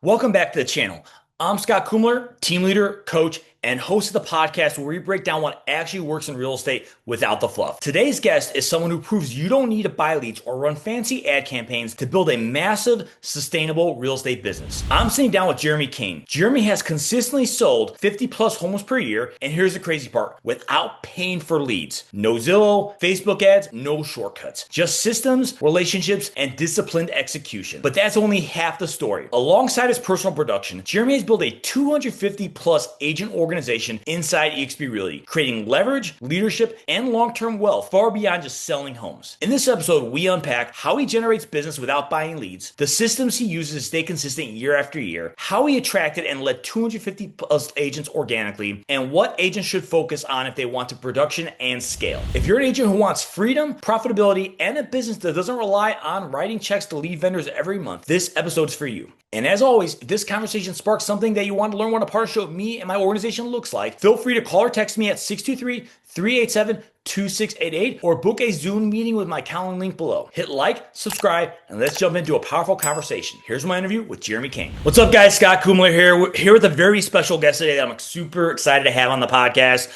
Welcome back to the channel. I'm Scott Kumler, team leader, coach, and host of the podcast where we break down what actually works in real estate without the fluff. Today's guest is someone who proves you don't need to buy leads or run fancy ad campaigns to build a massive, sustainable real estate business. I'm sitting down with Jeremy Kane. Jeremy has consistently sold 50 plus homes per year, and here's the crazy part, without paying for leads. No Zillow, Facebook ads, no shortcuts. Just systems, relationships, and disciplined execution. But that's only half the story. Alongside his personal production, Jeremy has built a 250 plus agent organization inside eXp Realty, creating leverage, leadership, and long-term wealth far beyond just selling homes. In this episode, we unpack how he generates business without buying leads, the systems he uses to stay consistent year after year, how he attracted and led 250 plus agents organically, and what agents should focus on if they want to production and scale. If you're an agent who wants freedom, profitability, and a business that doesn't rely on writing checks to lead vendors every month, this episode's for you. And as always, if this conversation sparks something that you want to learn what a partnership with me and my organization looks like, feel free to call or text me at 623-387-2688 or book a Zoom meeting with my calendar link below. Hit like, subscribe, and let's jump into a powerful conversation. Here's my interview with Jeremy Kane. What's up, guys? Scott Kumler here. We're here with a very special guest today that I'm super excited to have on the podcast.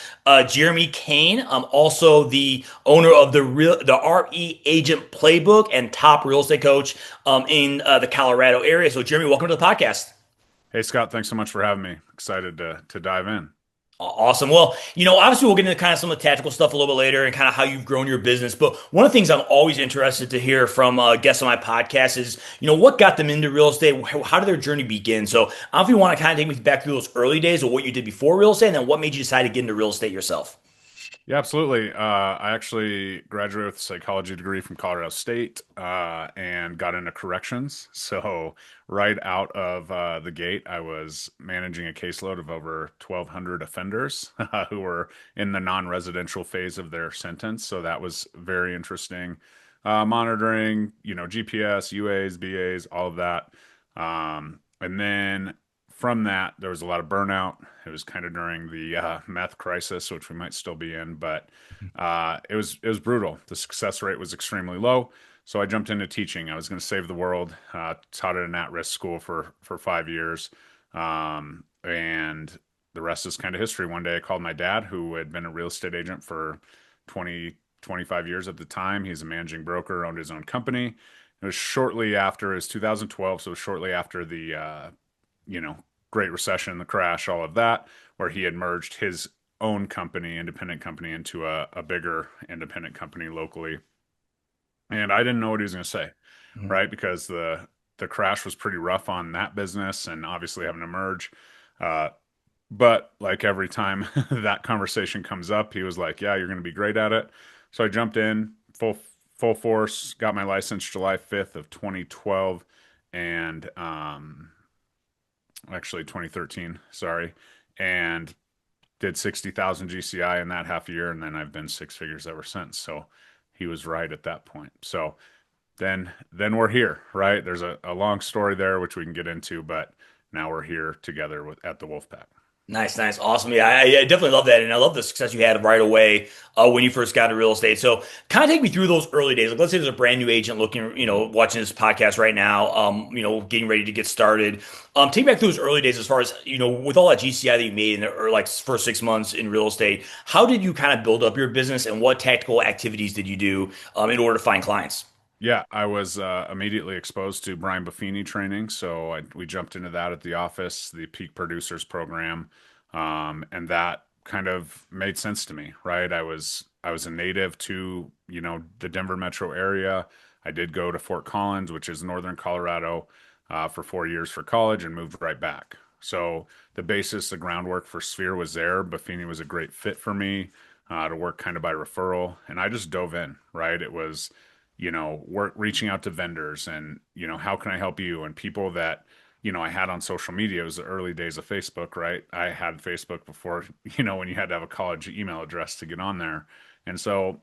Jeremy Kane. I'm also the owner of the RE Agent Playbook and top real estate coach in the Colorado area. So, Jeremy, welcome to the podcast. Hey, Scott, thanks so much for having me. Excited to dive in. Awesome. Well, obviously we'll get into kind of some of the tactical stuff a little bit later and kind of how you've grown your business. But one of the things I'm always interested to hear from guests on my podcast is, what got them into real estate? How did their journey begin? So I don't know if you want to kind of take me back through those early days of what you did before real estate and then what made you decide to get into real estate yourself. Yeah, absolutely. I actually graduated with a psychology degree from Colorado State and got into corrections. So right out of the gate, I was managing a caseload of over 1,200 offenders who were in the non-residential phase of their sentence. So that was very interesting. Monitoring, GPS, UAs, BAs, all of that. And then from that, there was a lot of burnout. It was kind of during the meth crisis, which we might still be in, but it was brutal. The success rate was extremely low, so I jumped into teaching. I was going to save the world. Taught at an at-risk school for 5 years, and the rest is kind of history. One day, I called my dad, who had been a real estate agent for 25 years at the time. He's a managing broker, owned his own company. It was shortly after, it was 2012, so shortly after the Great Recession, the crash, all of that, where he had merged his own company, independent company, into a bigger independent company locally. And I didn't know what he was going to say, right? Because the crash was pretty rough on that business and obviously having to merge. But like every time that conversation comes up, he was like, yeah, you're going to be great at it. So I jumped in full force, got my license July 5th of 2012, and actually 2013, sorry, and did 60,000 GCI in that half a year, and then I've been six figures ever since. So he was right at that point. So then we're here, right? There's a long story there which we can get into, but now we're here together at the Wolfpack. Nice, nice, awesome. Yeah, I definitely love that, and I love the success you had right away when you first got into real estate. So, kind of take me through those early days. Like, let's say there's a brand new agent looking, watching this podcast right now, getting ready to get started. Take me back through those early days as far as with all that GCI that you made in the first 6 months in real estate. How did you kind of build up your business, and what tactical activities did you do in order to find clients? Yeah, I was immediately exposed to Brian Buffini training, so we jumped into that at the office, the Peak Producers program, and that kind of made sense to me, right? I was a native to the Denver metro area. I did go to Fort Collins, which is northern Colorado, for 4 years for college, and moved right back. So the basis, the groundwork for Sphere was there. Buffini was a great fit for me to work kind of by referral, and I just dove in, right? It was work reaching out to vendors and, how can I help you? And people that, I had on social media. It was the early days of Facebook, right? I had Facebook before, when you had to have a college email address to get on there. And so,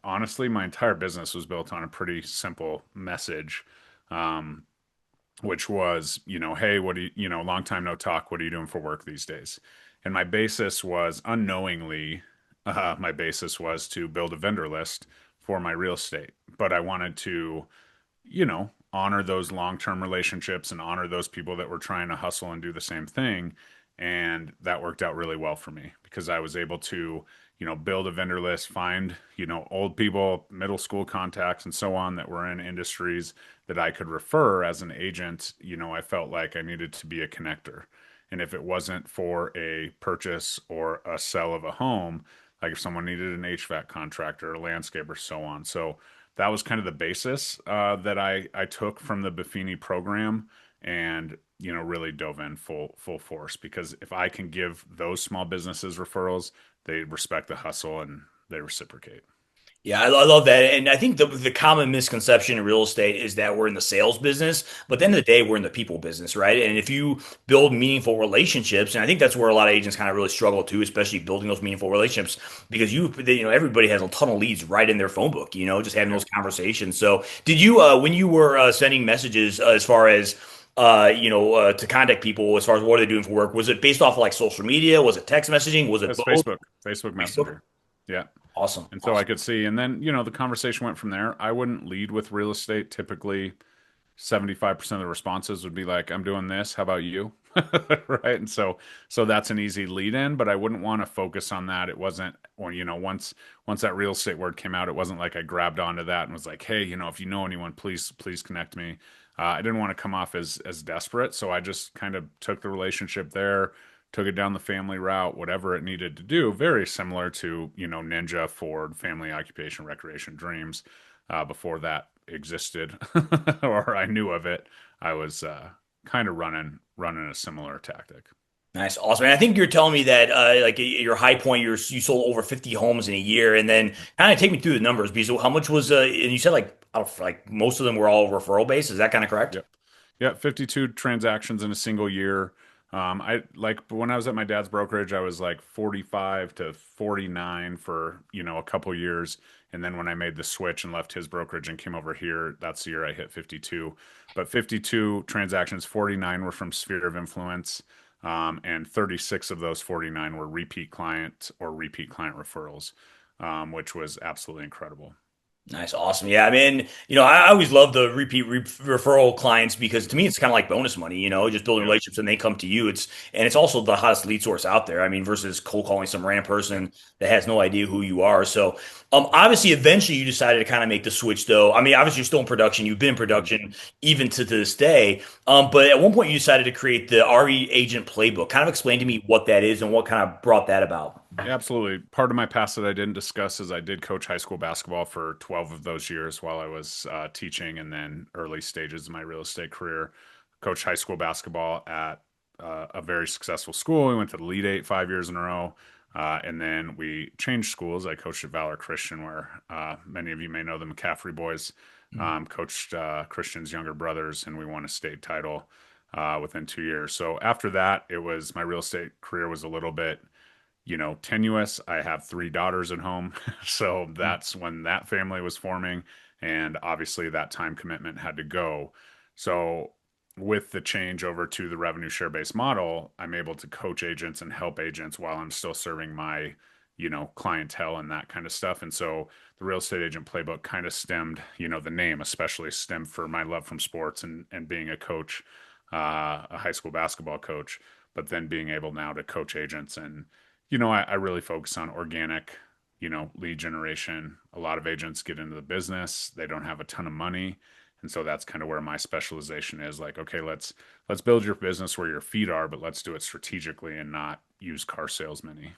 honestly, my entire business was built on a pretty simple message, which was, hey, what do long time no talk. What are you doing for work these days? And my basis was unknowingly, my basis was to build a vendor list for my real estate. But I wanted to, honor those long-term relationships and honor those people that were trying to hustle and do the same thing. And that worked out really well for me because I was able to, build a vendor list, find, old people, middle school contacts, and so on that were in industries that I could refer as an agent. I felt like I needed to be a connector. And if it wasn't for a purchase or a sell of a home, like if someone needed an HVAC contractor, a landscaper, so on. So that was kind of the basis that I took from the Buffini program, and really dove in full force, because if I can give those small businesses referrals, they respect the hustle and they reciprocate. Yeah, I love that. And I think the common misconception in real estate is that we're in the sales business, but at the end of the day, we're in the people business, right? And if you build meaningful relationships, and I think that's where a lot of agents kind of really struggle too, especially building those meaningful relationships, because everybody has a ton of leads right in their phone book, just having Yeah. those conversations. So, did you, when you were sending messages as far as to contact people as far as what are they doing for work? Was it based off of like social media? Was it text messaging? Was it That's both? Facebook Facebook? Messenger. Yeah. Awesome. And so I Awesome. could see, and then, the conversation went from there. I wouldn't lead with real estate. Typically, 75% of the responses would be like, I'm doing this. How about you? Right. And so that's an easy lead in, but I wouldn't want to focus on that. It wasn't, well, once that real estate word came out, it wasn't like I grabbed onto that and was like, hey, if you know anyone, please connect me. I didn't want to come off as desperate. So I just kind of took the relationship there, took it down the family route, whatever it needed to do. Very similar to, Ninja, Ford, family, occupation, recreation, dreams. Before that existed or I knew of it, I was kind of running a similar tactic. Nice, awesome. And I think you're telling me that like your high point, you sold over 50 homes in a year, and then kind of take me through the numbers. Because how much was and you said like like most of them were all referral based. Is that kind of correct? Yep. Yeah, 52 transactions in a single year. I like when I was at my dad's brokerage, I was like 45 to 49 for, a couple years. And then when I made the switch and left his brokerage and came over here, that's the year I hit 52. But 52 transactions, 49 were from Sphere of Influence. And 36 of those 49 were repeat client or repeat client referrals, which was absolutely incredible. Nice, awesome. Yeah, I mean, I always love the repeat referral clients because to me it's kind of like bonus money, just building Yep. relationships and they come to you. It's also the hottest lead source out there. I mean, versus cold calling some random Yep. person that has no idea who you are. So, obviously, eventually you decided to kind of make the switch, though. I mean, obviously you're still in production. You've been in Mhm. production even to this day. But at one point you decided to create the RE Agent Playbook. Kind of explain to me what that is and what kind of brought that about. Yeah, absolutely. Part of my past that I didn't discuss is I did coach high school basketball for 12 of those years while I was teaching, and then early stages of my real estate career. Coached high school basketball at a very successful school. We went to the Elite Eight 5 years in a row. And then we changed schools. I coached at Valor Christian, where many of you may know the McCaffrey boys. Coached Christian's younger brothers, and we won a state title within 2 years. So after that, it was my real estate career was a little bit tenuous. I have three daughters at home. So that's when that family was forming. And obviously that time commitment had to go. So with the change over to the revenue share based model, I'm able to coach agents and help agents while I'm still serving my, clientele and that kind of stuff. And so the real estate agent playbook kind of stemmed, the name especially stemmed for my love from sports and being a coach, a high school basketball coach, but then being able now to coach agents. And I really focus on organic, lead generation. A lot of agents get into the business, they don't have a ton of money. And so that's kind of where my specialization is like, okay, let's build your business where your feet are, but let's do it strategically and not use car salesmen.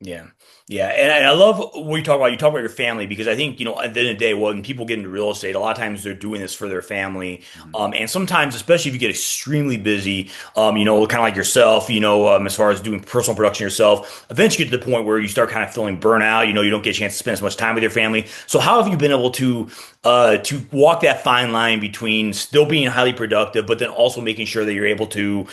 Yeah. Yeah. And I love what you talk about. You talk about your family because I think, at the end of the day, when people get into real estate, a lot of times they're doing this for their family. Mhm. And sometimes, especially if you get extremely busy, kind of like yourself, as far as doing personal production yourself, eventually you get to the point where you start kind of feeling burnout. You don't get a chance to spend as much time with your family. So how have you been able to walk that fine line between still being highly productive, but then also making sure that you're able to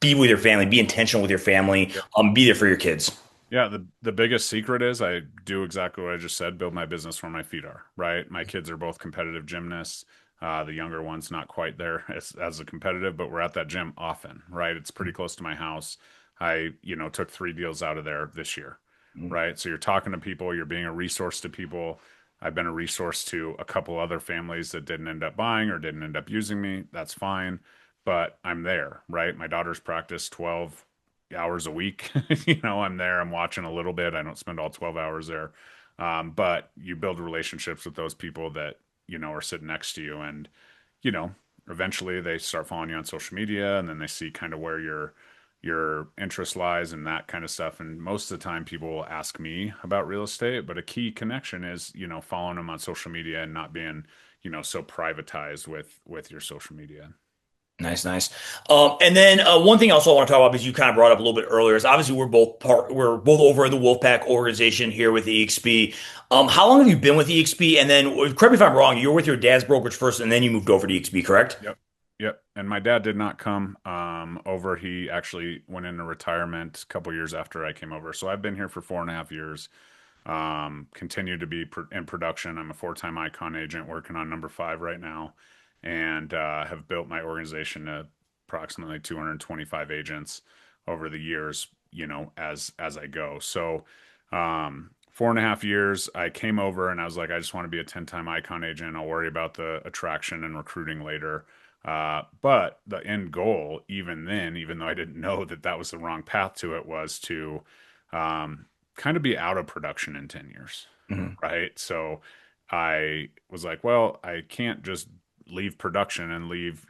be with your family, be intentional with your family, Yep. be there for your kids. Yeah, the biggest secret is I do exactly what I just said, build my business where my feet are, right? My kids are both competitive gymnasts. The younger one's not quite there as a competitive, but we're at that gym often, right? It's pretty close to my house. I, took 3 deals out of there this year, Mm. right? So you're talking to people, you're being a resource to people. I've been a resource to a couple other families that didn't end up buying or didn't end up using me. That's fine, but I'm there, right? My daughter's practice 12 hours a week. I'm there, I'm watching a little bit. I don't spend all 12 hours there. But you build relationships with those people that, are sitting next to you. And, you know, eventually they start following you on social media and then they see kind of where your interest lies and that kind of stuff. And most of the time people will ask me about real estate, but a key connection is, following them on social media and not being, so privatized with your social media. Nice, nice. And then one thing else I want to talk about, because you kind of brought up a little bit earlier, is obviously we're both over in the Wolfpack organization here with EXP. How long have you been with EXP? And then correct me if I'm wrong, you were with your dad's brokerage first, and then you moved over to EXP, correct? Yep. Yep. And my dad did not come over. He actually went into retirement a couple years after I came over. So I've been here for 4.5 years. Continue to be in production. I'm a four-time icon agent working on number five right now, and have built my organization to approximately 225 agents over the years, as I go. So 4.5 years, I came over and I was like, I just want to be a 10-time icon agent. I'll worry about the attraction and recruiting later. But the end goal, even then, even though I didn't know that that was the wrong path to it, was to kind of be out of production in 10 years, Mhm. right? So I was like, well, I can't just leave production and leave,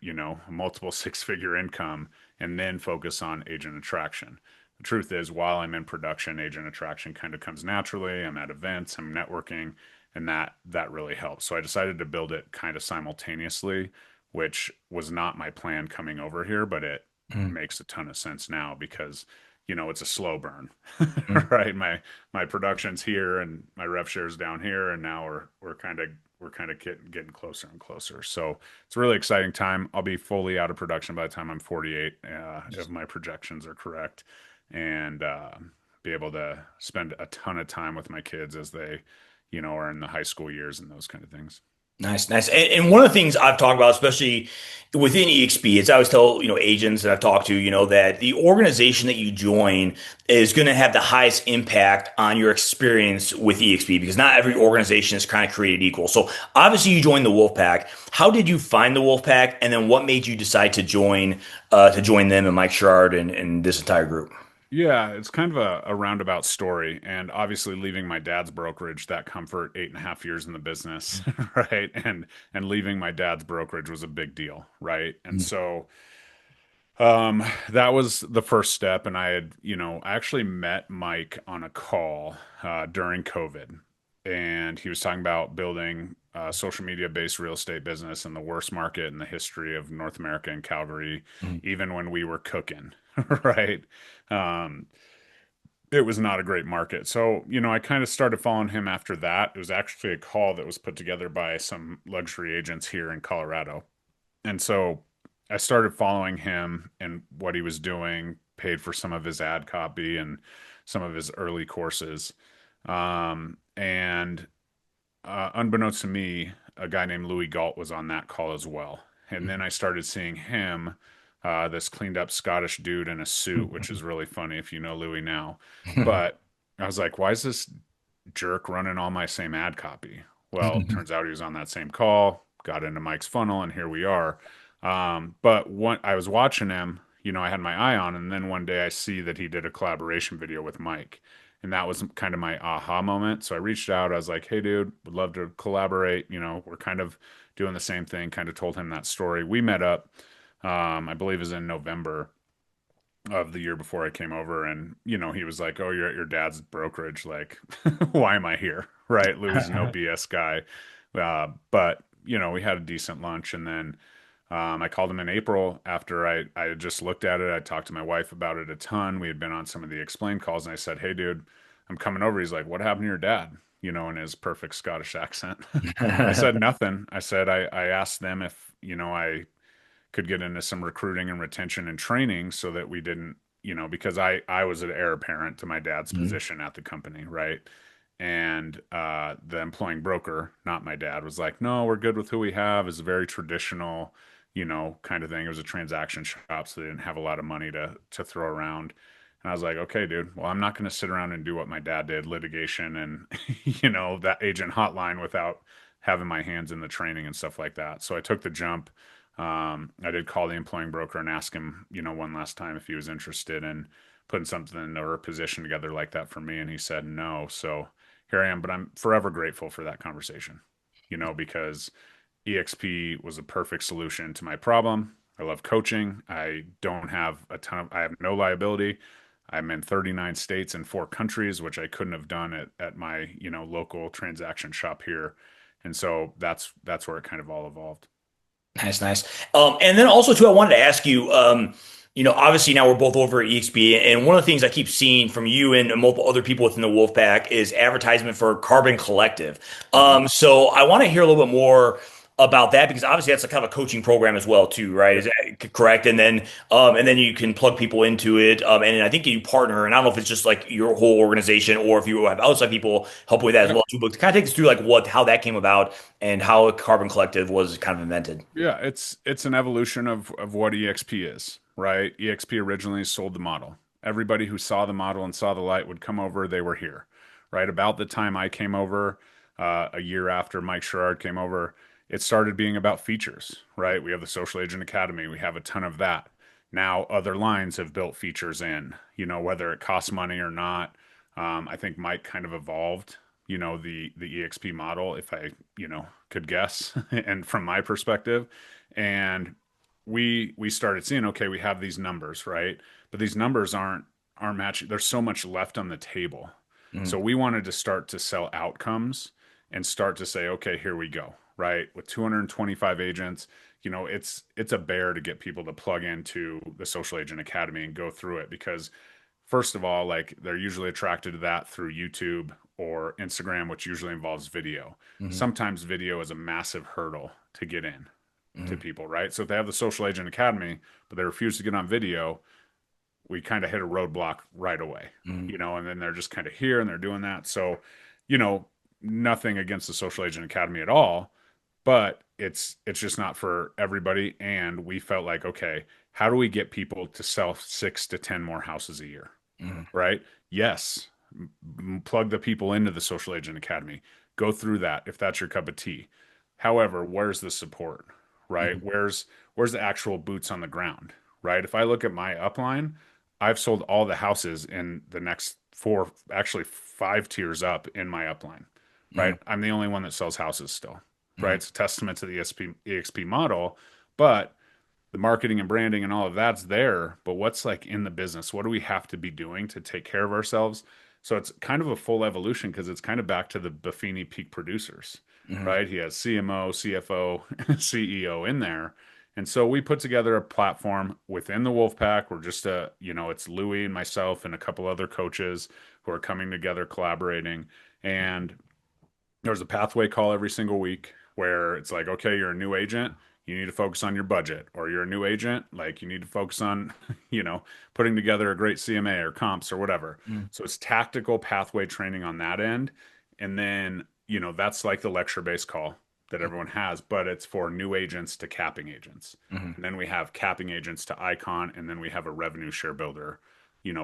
multiple six-figure income and then focus on agent attraction. The truth is, while I'm in production, agent attraction kind of comes naturally. I'm at events, I'm networking, and that really helps. So I decided to build it kind of simultaneously, which was not my plan coming over here, but it Mhm. makes a ton of sense now because it's a slow burn, Mhm. right? My production's here and my rev share's down here, and now we're kind of getting closer and closer. So it's a really exciting time. I'll be fully out of production by the time I'm 48, if my projections are correct, and be able to spend a ton of time with my kids as they, are in the high school years and those kind of things. Nice, nice. And one of the things I've talked about, especially within EXP, is I always tell, agents that I've talked to, that the organization that you join is going to have the highest impact on your experience with EXP because not every organization is kind of created equal. So obviously you joined the Wolfpack. How did you find the Wolfpack? And then what made you decide to join them and Mike Sherrard and this entire group? Yeah, it's kind of a roundabout story. And obviously leaving my dad's brokerage, that comfort, 8.5 years in the business, right? And leaving my dad's brokerage was a big deal, right? And so that was the first step. And I actually met Mike on a call during COVID. And he was talking about building a social media based real estate business in the worst market in the history of North America and Calgary, Mhm. even when we were cooking, right? Um, it was not a great market. So, I kind of started following him after that. It was actually a call that was put together by some luxury agents here in Colorado. And so I started following him and what he was doing, paid for some of his ad copy and some of his early courses. And unbeknownst to me, a guy named Louis Galt was on that call as well. And then I started seeing him, this cleaned up Scottish dude in a suit, which is really funny if you know Louis now. But I was like, why is this jerk running all my same ad copy? Well, turns out he was on that same call, got into Mike's funnel, and here we are. But when I was watching him, I had my eye on, and then one day I see that he did a collaboration video with Mike. And that was kind of my aha moment. So I reached out. I was like, hey, dude, would love to collaborate. We're kind of doing the same thing, kind of told him that story. We met up, I believe, is in November of the year before I came over. And, he was like, oh, you're at your dad's brokerage. Like, why am I here? Right. Louis is no BS guy. But, we had a decent lunch. And then I called him in April after I had just looked at it. I talked to my wife about it a ton. We had been on some of the explain calls. And I said, hey, dude, I'm coming over. He's like, what happened to your dad? In his perfect Scottish accent. I said, nothing. I said, I asked them if, I could get into some recruiting and retention and training so that we didn't, because I was an heir apparent to my dad's position at the company, right? And the employing broker, not my dad, was like, no, we're good with who we have. It's a very traditional, kind of thing. It was a transaction shop, so they didn't have a lot of money to throw around. And I was like, okay, dude, well, I'm not going to sit around and do what my dad did, litigation and, that agent hotline without having my hands in the training and stuff like that. So I took the jump. I did call the employing broker and ask him, one last time if he was interested in putting something or a position together like that for me. And he said no. So here I am, but I'm forever grateful for that conversation, because EXP was a perfect solution to my problem. I love coaching. I have no liability. I'm in 39 states and 4 countries, which I couldn't have done at my, local transaction shop here. And so that's where it kind of all evolved. Nice, nice. And then also too, I wanted to ask you, obviously now we're both over at EXP, and one of the things I keep seeing from you and multiple other people within the Wolfpack is advertisement for Carbon Collective. Mhm. So I want to hear a little bit more about that because obviously that's a kind of a coaching program as well too, right? Is Yep. that correct? And then you can plug people into it. And I think you partner, and I don't know if it's just like your whole organization or if you have outside people help with that as Yep. well too. But kind of take us through like how that came about and how Carbon Collective was kind of invented. Yeah, it's an evolution of what EXP is, right? EXP originally sold the model. Everybody who saw the model and saw the light would come over, they were here, right? About the time I came over, a year after Mike Sherrard came over, it started being about features, right? We have the Social Agent Academy, we have a ton of that. Now other lines have built features in, whether it costs money or not. I think Mike kind of evolved, the EXP model, if I, could guess, and from my perspective. And we started seeing, okay, we have these numbers, right? But these numbers aren't matching. There's so much left on the table. So Mhm, we wanted to start to sell outcomes and start to say, okay, here we go, right? With 225 agents, it's a bear to get people to plug into the Social Agent Academy and go through it because first of all, like they're usually attracted to that through YouTube or Instagram, which usually involves video. mhm, Sometimes video is a massive hurdle to get in to mhm, people, right? So if they have the Social Agent Academy, but they refuse to get on video, we kind of hit a roadblock right away, mhm, and then they're just kind of here and they're doing that. So, you know, nothing against the Social Agent Academy at all, but it's just not for everybody. And we felt like, okay, how do we get people to sell 6 to 10 more houses a year? mhm, Right? Yes, plug the people into the Social Agent Academy. Go through that if that's your cup of tea. However, where's the support? Right? mhm, Where's the actual boots on the ground? Right? If I look at my upline, I've sold all the houses in the next four, actually 5 tiers up in my upline. mhm, Right? I'm the only one that sells houses still. Right? mhm, It's a testament to the EXP model, but the marketing and branding and all of that's there, but what's like in the business? What do we have to be doing to take care of ourselves? So it's kind of a full evolution because it's kind of back to the Buffini peak producers, mhm, right? He has CMO, CFO, CEO in there. And so we put together a platform within the Wolfpack. We're just it's Louis and myself and a couple other coaches who are coming together, collaborating. And there's a pathway call every single week where it's like, okay, you're a new agent, you need to focus on your budget, or you're a new agent, like you need to focus on, putting together a great CMA or comps or whatever. mhm, So it's tactical pathway training on that end. And then, that's like the lecture based call that everyone has, but it's for new agents to capping agents. mhm, And then we have capping agents to icon, and then we have a revenue share builder,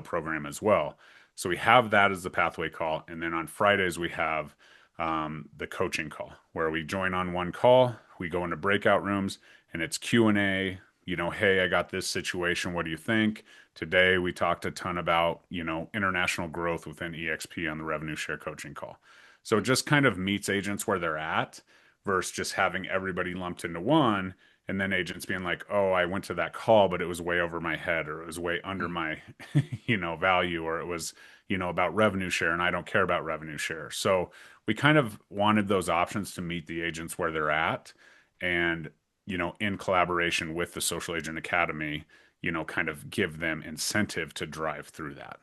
program as well. So we have that as the pathway call. And then on Fridays, we have the coaching call where we join on one call, we go into breakout rooms, and it's Q&A. Hey, I got this situation, what do you think? Today we talked a ton about international growth within EXP on the revenue share coaching call. So it just kind of meets agents where they're at versus just having everybody lumped into one, and then agents being like, oh, I went to that call but it was way over my head, or it was way under my value, or it was about revenue share and I don't care about revenue share. So we kind of wanted those options to meet the agents where they're at, and in collaboration with the Social Agent Academy, kind of give them incentive to drive through that,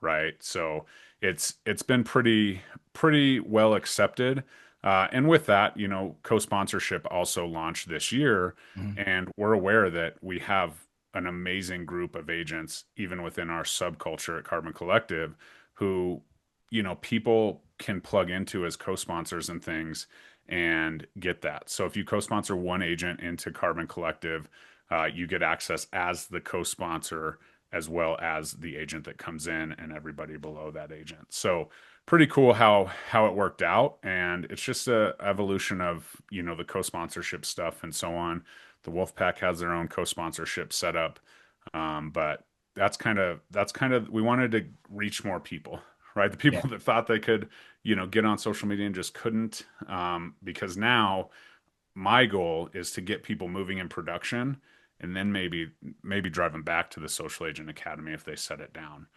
right? So it's been pretty well accepted. And with that, co-sponsorship also launched this year, mhm, and we're aware that we have an amazing group of agents, even within our subculture at Carbon Collective, who, people can plug into as co-sponsors and things and get that. So if you co-sponsor one agent into Carbon Collective, you get access as the co-sponsor as well as the agent that comes in and everybody below that agent. So pretty cool how it worked out, and it's just a evolution of the co-sponsorship stuff and so on. The Wolfpack has their own co-sponsorship setup, but that's kind of we wanted to reach more people, right? The Yeah. people that thought they could get on social media and just couldn't, because now my goal is to get people moving in production and then maybe drive them back to the social agent academy if they set it down.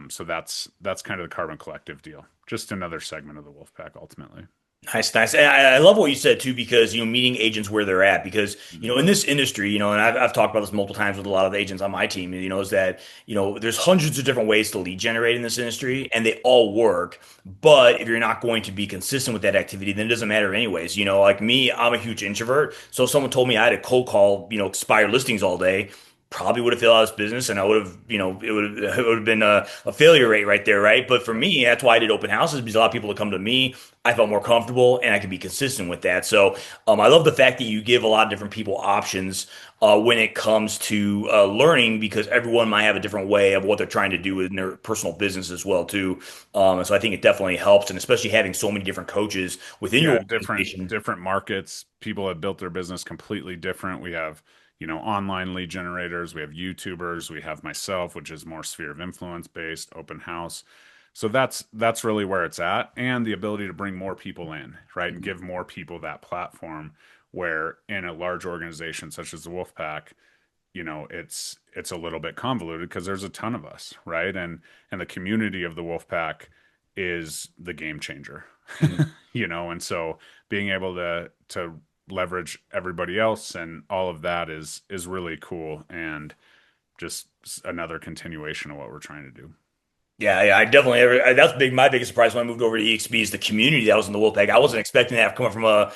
So that's kind of the Carbon Collective deal. Just another segment of the Wolfpack ultimately. Nice, nice. And I love what you said too, because meeting agents where they're at, because Mhm. in this industry, and I've talked about this multiple times with a lot of the agents on my team, is that there's hundreds of different ways to lead generate in this industry, and they all work. But if you're not going to be consistent with that activity, then it doesn't matter anyways. Like me, I'm a huge introvert, so if someone told me I had to cold call, expired listings all day, probably would have failed out his business, and I would have, it would have been a failure rate right there, right? But for me, that's why I did open houses, because a lot of people would come to me. I felt more comfortable, and I could be consistent with that. So I love the fact that you give a lot of different people options when it comes to learning, because everyone might have a different way of what they're trying to do in their personal business as well too. And so I think it definitely helps, and especially having so many different coaches within your Yeah, different organization. different markets. People have built their business completely different. We have, online lead generators, we have YouTubers, we have myself, which is more sphere of influence based, open house. So that's really where it's at, and the ability to bring more people in, right? And give more people that platform where in a large organization such as the Wolfpack, it's a little bit convoluted because there's a ton of us, right? And the community of the Wolfpack is the game changer. Mhm. And so being able to leverage everybody else and all of that is really cool, and just another continuation of what we're trying to do. Yeah, yeah, I definitely. That's big. My biggest surprise when I moved over to EXP is the community that was in the Wolfpack. I wasn't expecting that coming from a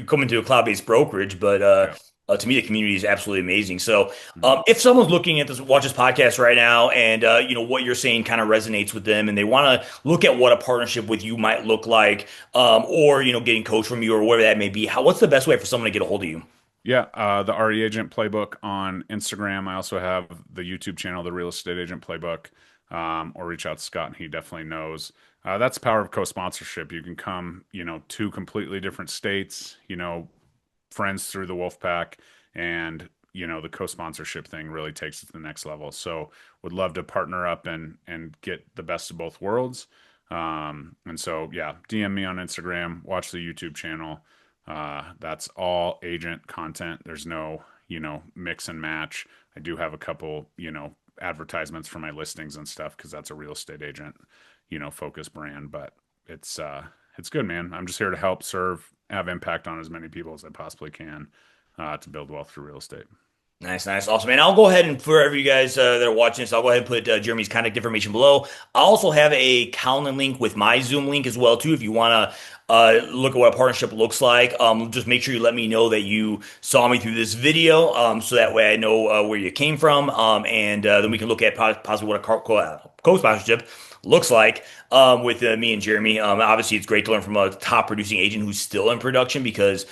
coming to a cloud-based brokerage, but Yeah. to me, the community is absolutely amazing. So, Mhm. if someone's looking at this, watch this podcast right now, and what you're saying kind of resonates with them, and they want to look at what a partnership with you might look like, or getting coached from you, or whatever that may be, what's the best way for someone to get a hold of you? Yeah, the RE Agent Playbook on Instagram. I also have the YouTube channel, the Real Estate Agent Playbook, or reach out to Scott, and he definitely knows. That's the power of co-sponsorship. You can come, two completely different states, friends through the Wolfpack, and the co-sponsorship thing really takes it to the next level. So, would love to partner up and get the best of both worlds. And so, yeah, DM me on Instagram, watch the YouTube channel. That's all agent content. There's no, mix and match. I do have a couple, advertisements for my listings and stuff because that's a real estate agent, focus brand. But it's good, man. I'm just here to help serve, have impact on as many people as I possibly can, to build wealth through real estate. Nice, nice, awesome. And I'll go ahead and for every you guys that are watching this, I'll go ahead and put Jeremy's contact information below. I also have a Calendar link with my Zoom link as well too. If you want to look at what a partnership looks like, just make sure you let me know that you saw me through this video, so that way I know where you came from, and then we can look at possibly what a co-sponsorship looks like with me and Jeremy. Obviously, it's great to learn from a top producing agent who's still in production, because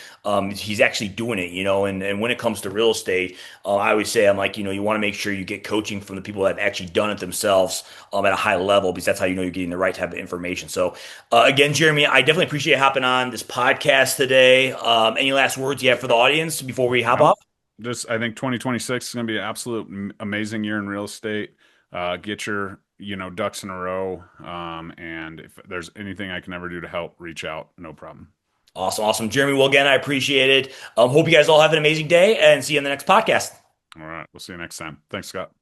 he's actually doing it, and when it comes to real estate, I always say, I'm like, you want to make sure you get coaching from the people that have actually done it themselves at a high level, because that's how you're getting the right type of information. So, again, Jeremy, I definitely appreciate hopping on this podcast today. Any last words you have for the audience before we hop Nope. off? Just I think 2026 is going to be an absolute amazing year in real estate. Get your ducks in a row. And if there's anything I can ever do to help, reach out. No problem. Awesome, awesome. Jeremy, well, again, I appreciate it. Hope you guys all have an amazing day, and see you in the next podcast. All right. We'll see you next time. Thanks, Scott.